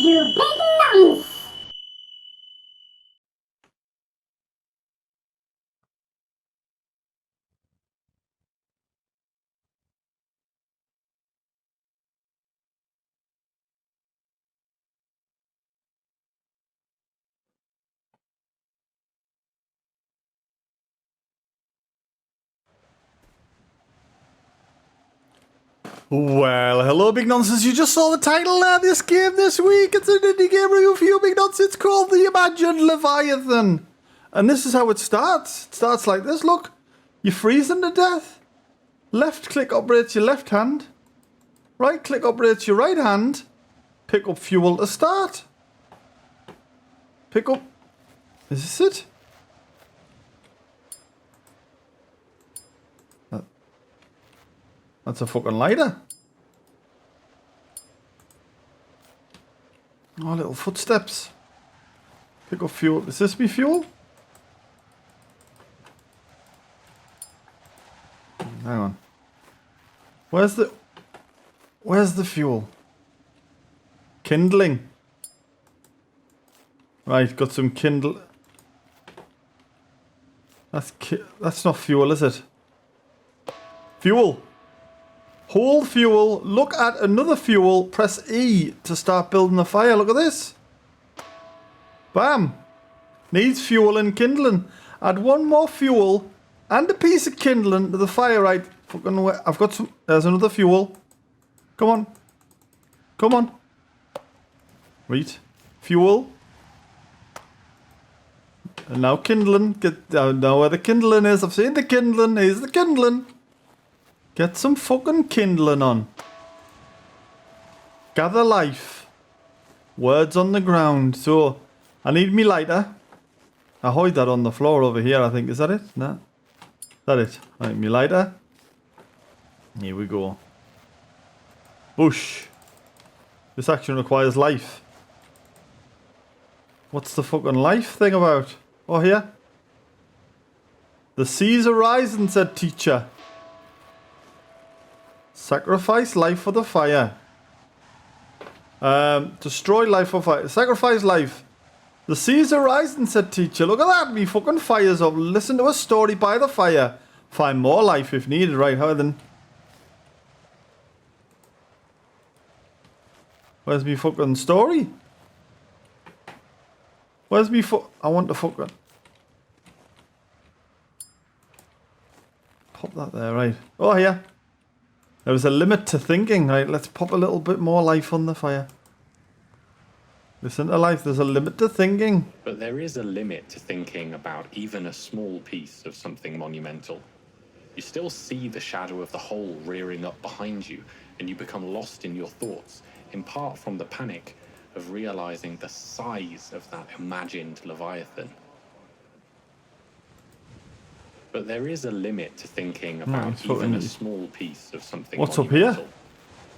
YouBigNonce. Well, hello, big nonsense. You just saw the title there. This game this week. It's an indie game review for you, big nonsense. It's called The Imagined Leviathan. And this is how it starts. It starts like this. Look, you're freezing to death. Left click operates your left hand. Right click operates your right hand. Pick up fuel to start. Pick up. Is this it? That's a fucking lighter. Oh, little footsteps. Pick up fuel. Is this me fuel? Hang on. Where's the fuel? Kindling. Right, got some kindle. That's not fuel, is it? Fuel. Hold fuel, look at another fuel, press E to start building the fire. Look at this. Bam. Needs fuel and kindling. Add one more fuel and a piece of kindling to the fire. Right, fucking I've got some. There's another fuel. Come on. Come on. Right. Fuel. And now kindling. Get down now where the kindling is. I've seen the kindling. Here's the kindling. Get some fucking kindling on. Gather life. Words on the ground. So, I need me lighter. I hide that on the floor over here, I think. Is that it? No. Is that it? I need me lighter. Here we go. Bush. This action requires life. What's the fucking life thing about? Oh, here. The seas are rising, said teacher. Sacrifice life for the fire. Destroy life for fire. Sacrifice life. The seas are rising, said teacher. Look at that. Me fucking fire's up. Listen to a story by the fire. Find more life if needed. Right, how then? Where's me fucking story? Where's me I want to fucking... Pop that there, right. Oh, here. There was a limit to thinking, right? Let's pop a little bit more life on the fire. Listen to life, there's a limit to thinking. But there is a limit to thinking about even a small piece of something monumental. You still see the shadow of the hole rearing up behind you, and you become lost in your thoughts, in part from the panic of realizing the size of that imagined Leviathan. But there is a limit to thinking about even a small piece of something. What's up here?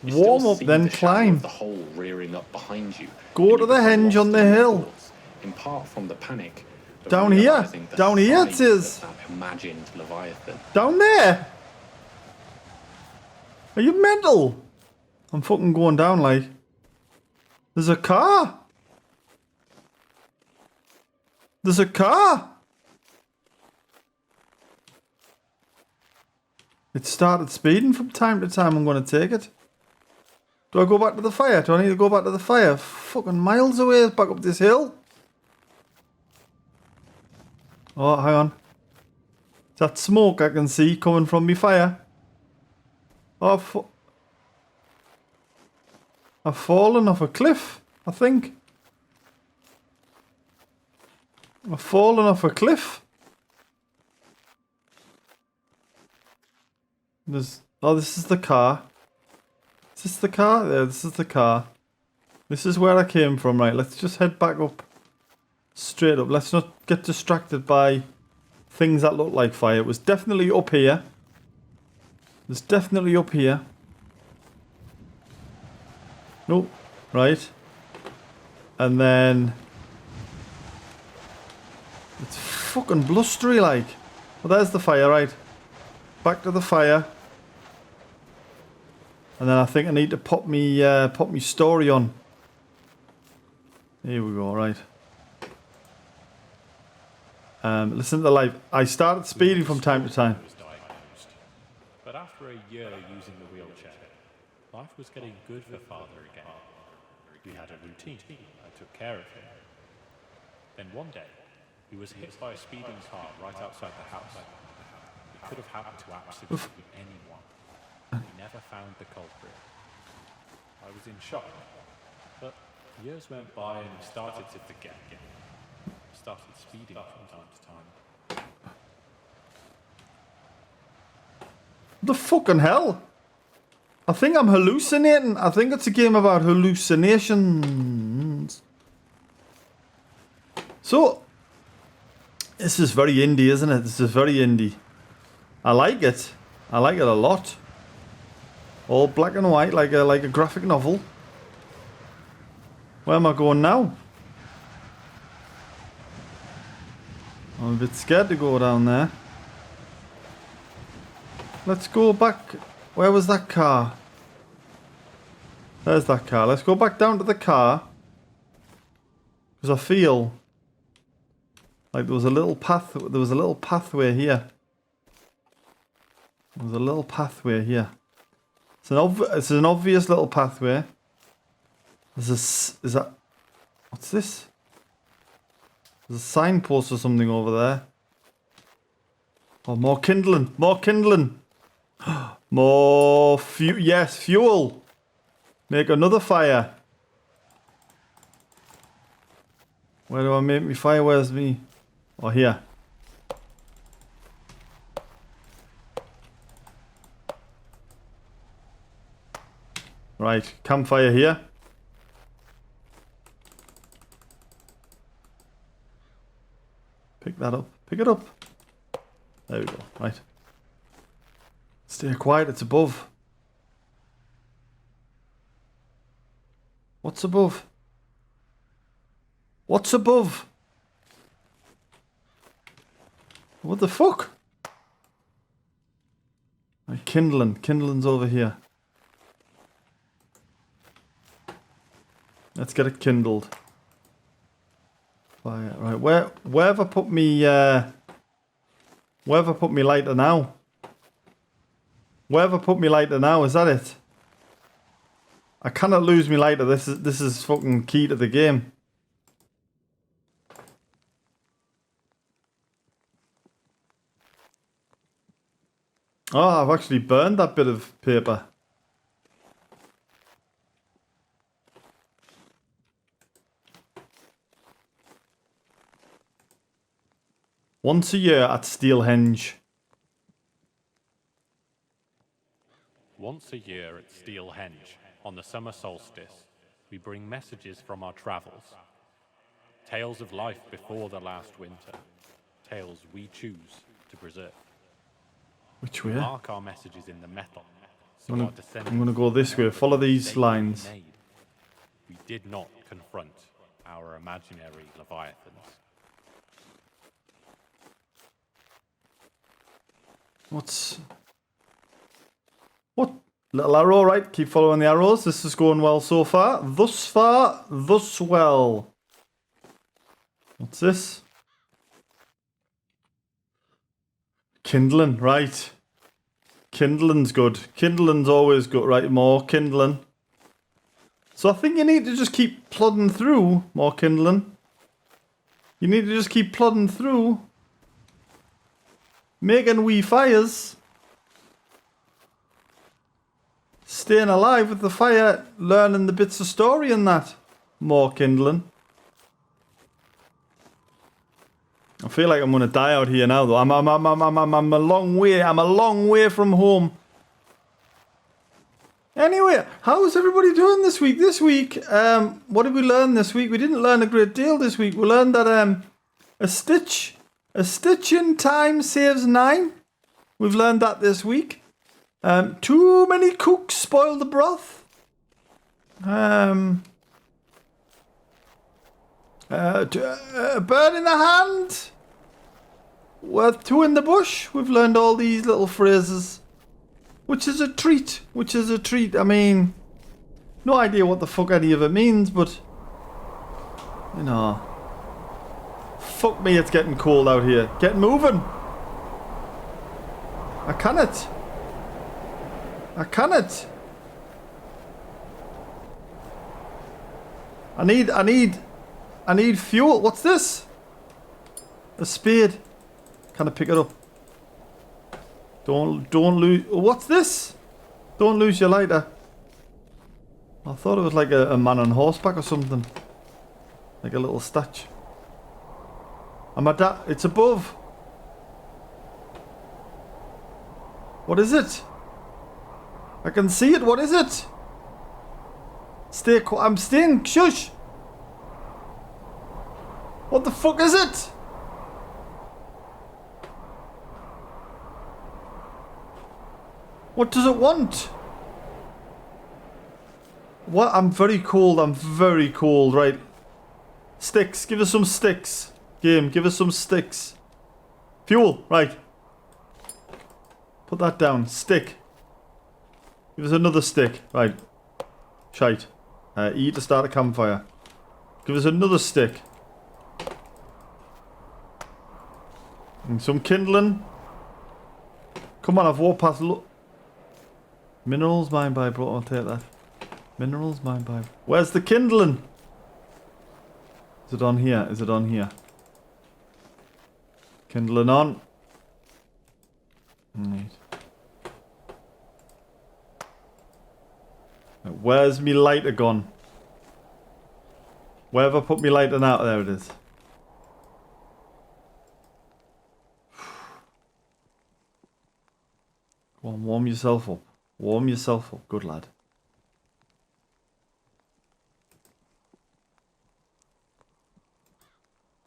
Warm up, then climb. The hole rearing up behind you. Go to the henge on the hill. In part from the panic. Down here. Down here it is. Imagined Leviathan. Down there. Are you mental? I'm fucking going down like. There's a car. There's a car. It started speeding from time to time. I'm going to take it. Do I go back to the fire? Do I need to go back to the fire? Fucking miles away, back up this hill. Oh, hang on. Is that smoke I can see coming from me fire? Oh, I've fallen off a cliff, I think. I've fallen off a cliff. Oh, this is the car. Is this the car? Yeah, this is the car. This is where I came from, right? Let's just head back up. Straight up. Let's not get distracted by things that look like fire. It was definitely up here. It was definitely up here. Nope. Right. And then... It's fucking blustery, like. Well, there's the fire, right? Back to the fire. And then I think I need to pop me story on. Here we go, right. Listen to the live. I started speeding from time to time. Was diagnosed, but after a year using the wheelchair, life was getting good for Father again. We had a routine. I took care of him. Then one day, he was hit by a speeding car right outside the house. It could have happened to absolutely anyone. We never found the culprit. I was in shock. But years went by and he started to forget. Started speeding from time to time. The fucking hell? I think I'm hallucinating. I think it's a game about hallucinations. So, this is very indie, isn't it? This is very indie. I like it. I like it a lot. All black and white, like a graphic novel. Where am I going now? I'm a bit scared to go down there. Let's go back. Where was that car? There's that car. Let's go back down to the car. Because I feel like there was a little path. There was a little pathway here. There's a little pathway here. It's an obvious little pathway. Is that? What's this? There's a signpost or something over there. Oh, more kindling! More kindling! More fuel! Yes, fuel! Make another fire. Where do I make me fire? Where's me? Oh, here. Right, campfire here. Pick that up. Pick it up. There we go. Right. Stay quiet. It's above. What's above? What's above? What the fuck? Right, kindling. Kindling's over here. Let's get it kindled. Fire. Right, where have I put me where have I put me lighter now? Where have I put me lighter now? Is that it? I cannot lose me lighter. This is fucking key to the game. Oh, I've actually burned that bit of paper. Once a year at Steelhenge. Once a year at Steelhenge, on the summer solstice, we bring messages from our travels. Tales of life before the last winter. Tales we choose to preserve. Which way? Mark our messages in the metal. So I'm our descendants gonna go this way. Follow these lines. We did not confront our imaginary Leviathans. What? Little arrow, right? Keep following the arrows. This is going well so far. Thus well. What's this? Kindling, right. Kindling's good. Kindling's always good. Right, more kindling. So I think you need to just keep plodding through. More kindling. You need to just keep plodding through. Making wee fires. Staying alive with the fire. Learning the bits of story and that. More kindling. I feel like I'm gonna die out here now though. I'm a long way. I'm a long way from home. Anyway, how's everybody doing this week? What did we learn this week? We didn't learn a great deal this week. We learned that a stitch in time saves 9. We've learned that this week. Too many cooks spoil the broth. A bird in the hand, worth 2 in the bush. We've learned all these little phrases, which is a treat. I mean, no idea what the fuck any of it means, but You know. Fuck me, it's getting cold out here. Get moving. I cannot. I cannot. I need fuel. What's this? A spade. Can I pick it up? Don't lose. What's this? Don't lose your lighter. I thought it was like a man on horseback or something. Like a little statue. It's above. What is it? I can see it. What is it? I'm staying. Shush. What the fuck is it? What does it want? What? I'm very cold. I'm very cold. Right. Sticks. Give us some sticks. Game. Give us some sticks. Fuel. Right. Put that down. Stick. Give us another stick. Right. Shite. E to start a campfire. Give us another stick. And some kindling. Come on, I've walked past. Look. Minerals mined by, bro. I'll take that. Minerals mined by. Where's the kindling? Is it on here? Is it on here? Kindling on. Right. Where's me lighter gone? Where have I put me lighter now? There it is. Go on, warm yourself up. Warm yourself up. Good lad.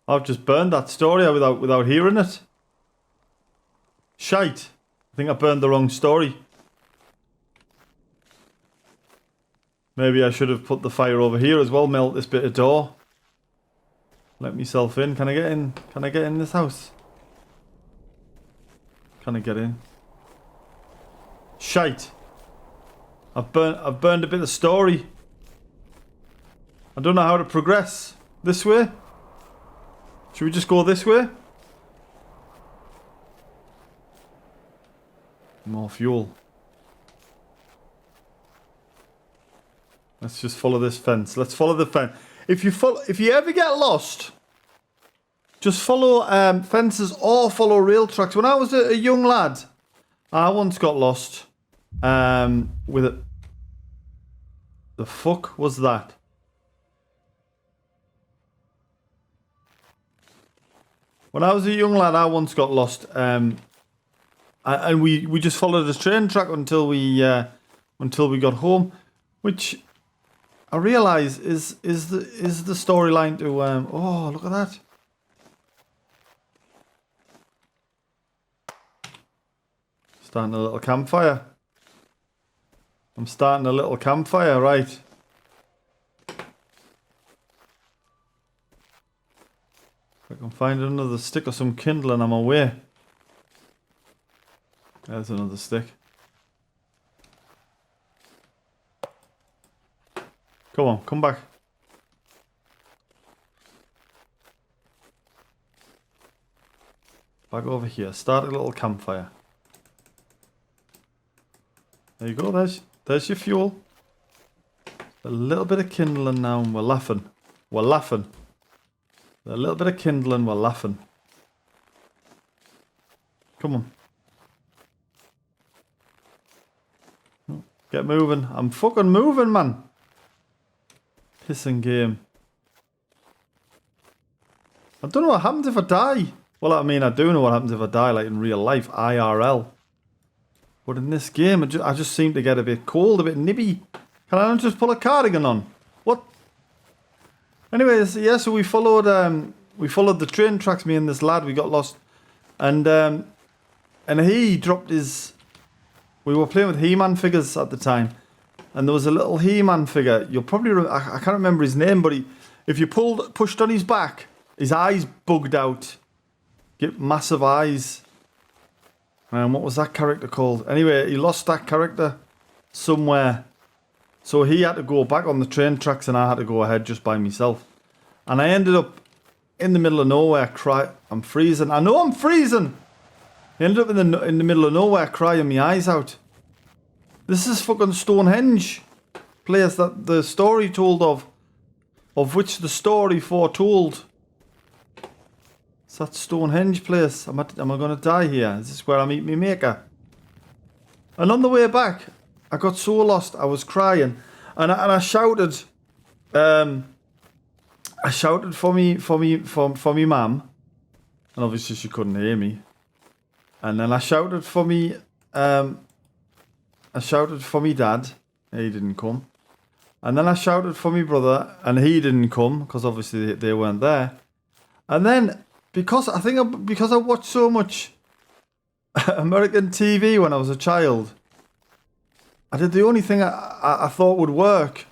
I've just burned that story without hearing it. Shite. I think I burned the wrong story. Maybe I should have put the fire over here as well. Melt this bit of door. Let myself in. Can I get in? Can I get in this house? Can I get in? Shite. I've burned a bit of story. I don't know how to progress. This way? Should we just go this way? More fuel. Let's just follow this fence. Let's follow the fence. If you ever get lost, just follow fences or follow rail tracks. When I was a young lad, I once got lost with it. The fuck was that? When I was a young lad, I once got lost, and we just followed the train track until we got home, which I realise is the storyline to oh, look at that. Starting a little campfire. I'm starting a little campfire, right. If I can find another stick or some kindling, I'm away. There's another stick. Come on, come back. Back over here. Start a little campfire. There you go. There's your fuel. A little bit of kindling now and we're laughing. We're laughing. A little bit of kindling, we're laughing. Come on. Get moving. I'm fucking moving, man. Pissing game. I don't know what happens if I die. Well, I mean, I do know what happens if I die, like in real life, IRL. But in this game, I just seem to get a bit cold, a bit nibby. Can I not just pull a cardigan on? What? Anyways, yeah, so we followed the train tracks, me and this lad, we got lost. And he dropped his... We were playing with He-Man figures at the time. And there was a little He-Man figure. You'll probably... I can't remember his name, but if you pushed on his back, his eyes bugged out. Get massive eyes. What was that character called? Anyway, he lost that character somewhere. So he had to go back on the train tracks and I had to go ahead just by myself. And I ended up in the middle of nowhere I'm freezing. I know I'm freezing. I ended up in the middle of nowhere crying my eyes out. This is fucking Stonehenge. Place that the story told of which the story foretold. It's that Stonehenge place. Am I going to die here? Is this where I meet my maker? And on the way back, I got so lost. I was crying, and I shouted. I shouted for me mum, and obviously she couldn't hear me. And then I shouted for me. I shouted for me dad. He didn't come. And then I shouted for me brother, and he didn't come because obviously they weren't there. And then because I watched so much American TV when I was a child, I did the only thing I thought would work.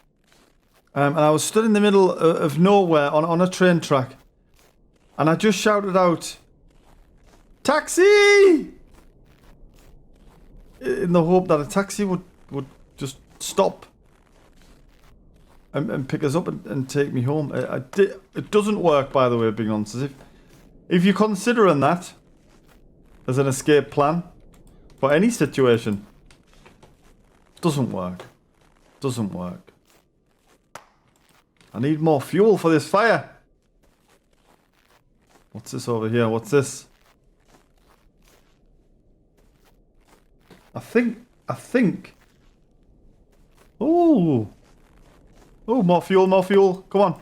And I was stood in the middle of nowhere on a train track, and I just shouted out, "Taxi!" in the hope that a taxi would just stop and pick us up and take me home. It doesn't work, by the way, big nonsense. If you're considering that as an escape plan for any situation, doesn't work. Doesn't work. I need more fuel for this fire. What's this over here? What's this? I think. Oh, more fuel. Come on.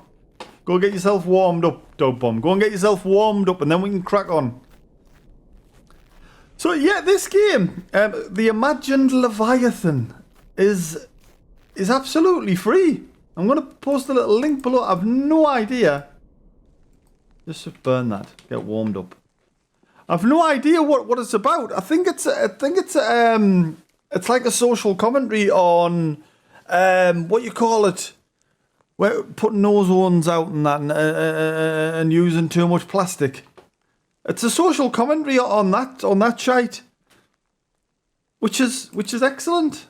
Go get yourself warmed up, dogbomb. Go and get yourself warmed up, and then we can crack on. So yeah, this game, the imagined Leviathan, is absolutely free. I'm going to post a little link below. I've no idea. Just to burn that. Get warmed up. I've no idea what it's about. I think it's like a social commentary on what you call it, where putting ozones out and that, and using too much plastic. It's a social commentary on that shite, which is excellent.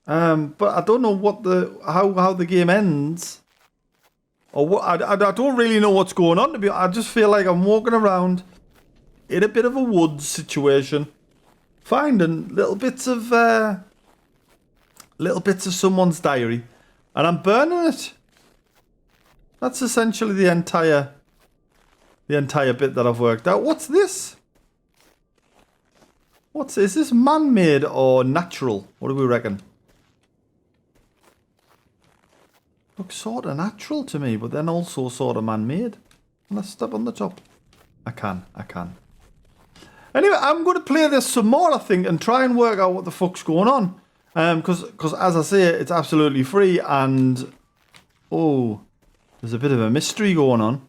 But I don't know how the game ends, or what. I don't really know what's going on. I just feel like I'm walking around in a bit of a woods situation, finding little bits of someone's diary, and I'm burning it. That's essentially the entire bit that I've worked out. What's this? Is this man-made or natural? What do we reckon? Looks sort of natural to me, but then also sort of man-made. Can I step on the top? I can. Anyway, I'm going to play this some more, I think, and try and work out what the fuck's going on. Because as I say, it's absolutely free, and there's a bit of a mystery going on.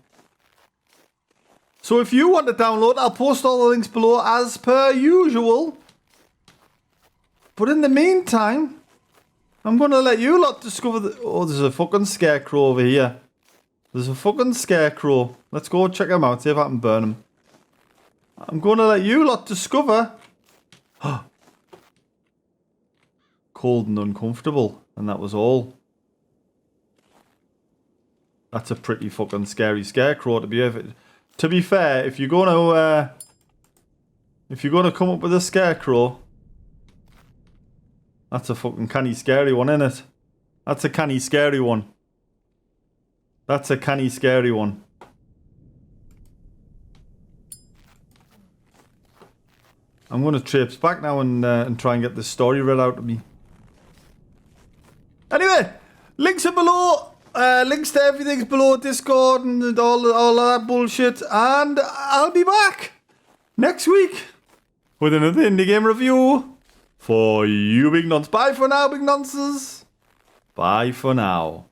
So if you want to download, I'll post all the links below as per usual. But in the meantime, I'm going to let you lot discover there's a fucking scarecrow over here. There's a fucking scarecrow. Let's go check him out, see if I can burn him. I'm going to let you lot discover. Cold and uncomfortable, and that was all. That's a pretty fucking scary scarecrow to be. To be fair, if you're going to come up with a scarecrow, that's a fucking canny scary one, isn't it? That's a canny scary one. I'm going to traipse back now and try and get this story read out to me. Anyway, links are below. Links to everything's below, Discord and all that bullshit. And I'll be back next week with another indie game review for you big nonce. Bye for now, big nonces. Bye for now.